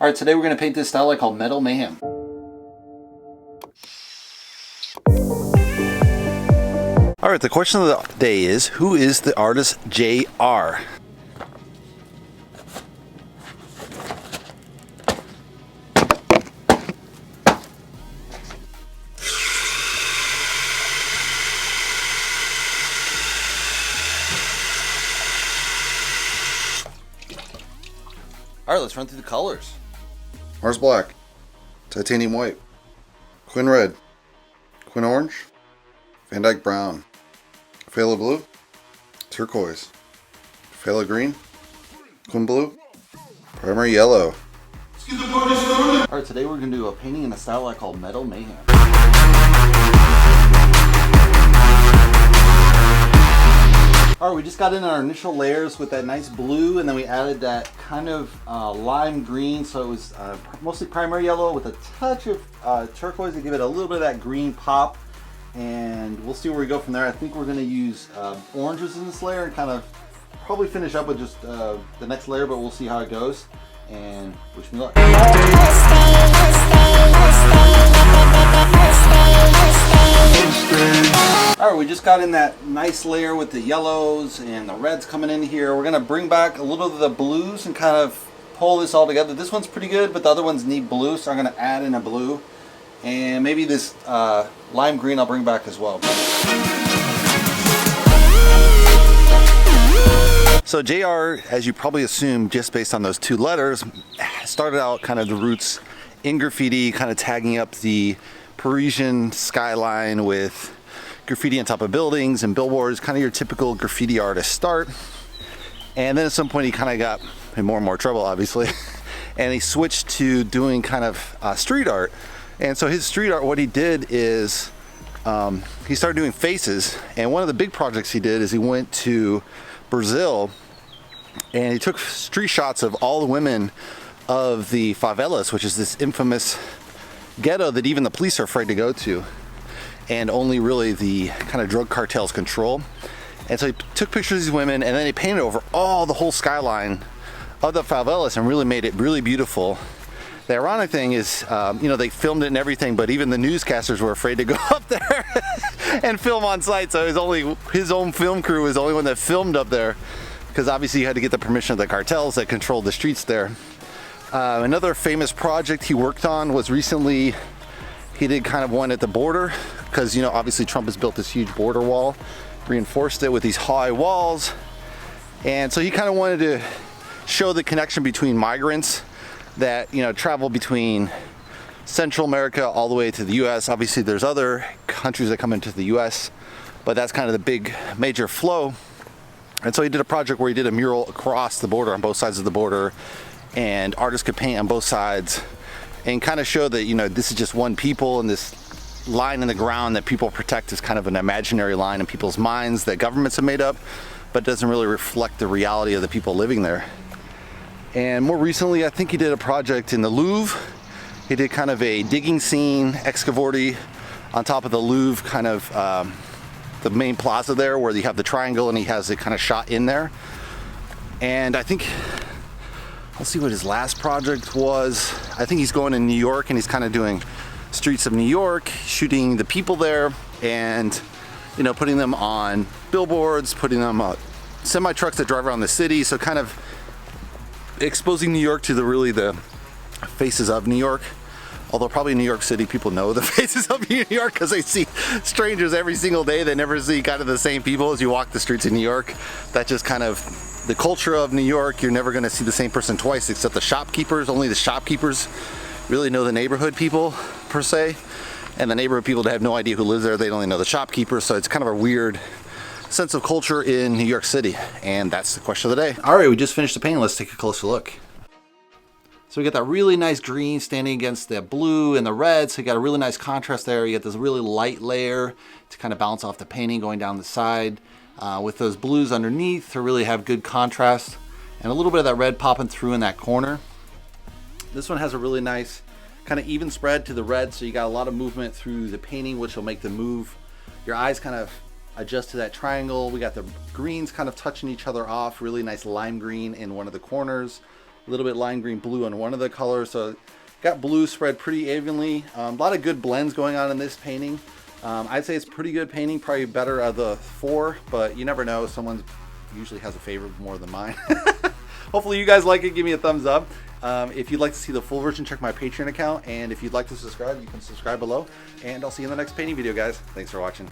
All right, today we're going to paint this style I call Metal Mayhem. All right, the question of the day is, who is the artist JR? All right, let's run through the colors. Mars Black, Titanium White, Quin Red, Quin Orange, Van Dyke Brown, Phthalo Blue, Turquoise, Phthalo Green, Quin Blue, Primary Yellow. All right, today we're going to do a painting in a style I call Metal Mayhem. All right, we just got in our initial layers with that nice blue, and then we added that kind of lime green, so it was mostly primary yellow with a touch of turquoise to give it a little bit of that green pop, and we'll see where we go from there. I think we're going to use oranges in this layer and kind of probably finish up with just the next layer, but we'll see how it goes, and wish me luck. Alright, we just got in that nice layer with the yellows and the reds coming in here. We're going to bring back a little of the blues and kind of pull this all together. This one's pretty good, but the other ones need blue, so I'm going to add in a blue. And maybe this lime green I'll bring back as well. So JR, as you probably assume, just based on those two letters, started out kind of the roots in graffiti, kind of tagging up the Parisian skyline with graffiti on top of buildings and billboards, kind of your typical graffiti artist start. And then at some point he kind of got in more and more trouble, obviously, and he switched to doing kind of street art. And so his street art, what he did is he started doing faces, and one of the big projects he did is he went to Brazil and he took street shots of all the women of the favelas, which is this infamous ghetto that even the police are afraid to go to, and only really the kind of drug cartels control. And so he took pictures of these women, and then he painted over the whole skyline of the favelas and really made it really beautiful. The ironic thing is, you know, they filmed it and everything, but even the newscasters were afraid to go up there and film on site. So it was only his own film crew was the only one that filmed up there, because obviously you had to get the permission of the cartels that controlled the streets there. Another famous project he worked on was recently, he did kind of one at the border, because, you know, obviously Trump has built this huge border wall, reinforced it with these high walls. And so he kind of wanted to show the connection between migrants that, you know, travel between Central America all the way to the US. Obviously there's other countries that come into the US, but that's kind of the big major flow. And so he did a project where he did a mural across the border on both sides of the border, and artists could paint on both sides and kind of show that, you know, this is just one people, and this line in the ground that people protect is kind of an imaginary line in people's minds that governments have made up, but doesn't really reflect the reality of the people living there. And more recently, I think he did a project in the Louvre. He did kind of a digging scene, excavatory on top of the Louvre, kind of the main plaza there where you have the triangle, and he has it kind of shot in there. And I think, let's see what his last project was. I think he's going to New York, and he's kind of doing streets of New York, shooting the people there, and, you know, putting them on billboards, putting them on semi trucks that drive around the city. So kind of exposing New York to the faces of New York. Although probably in New York City people know the faces of New York because they see strangers every single day. They never see kind of the same people as you walk the streets of New York. That's just kind of the culture of New York. You're never going to see the same person twice, except the shopkeepers. Only the shopkeepers really know the neighborhood people per se, and the neighborhood people that have no idea who lives there, they only know the shopkeepers. So it's kind of a weird sense of culture in New York City, and that's the question of the day. All right, we just finished the painting. Let's take a closer look. So we got that really nice green standing against the blue and the red, so you got a really nice contrast there. You got this really light layer to kind of bounce off the painting going down the side, with those blues underneath to really have good contrast, and a little bit of that red popping through in that corner. This one has a really nice kind of even spread to the red, so you got a lot of movement through the painting, which will make the move. Your eyes kind of adjust to that triangle. We got the greens kind of touching each other off, really nice lime green in one of the corners, a little bit lime green blue on one of the colors. So got blue spread pretty evenly. A lot of good blends going on in this painting. I'd say it's pretty good painting, probably better of the 4, but you never know. Someone usually has a favorite more than mine. Hopefully you guys like it. Give me a thumbs up. If you'd like to see the full version, check my Patreon account. And if you'd like to subscribe, you can subscribe below. And I'll see you in the next painting video, guys. Thanks for watching.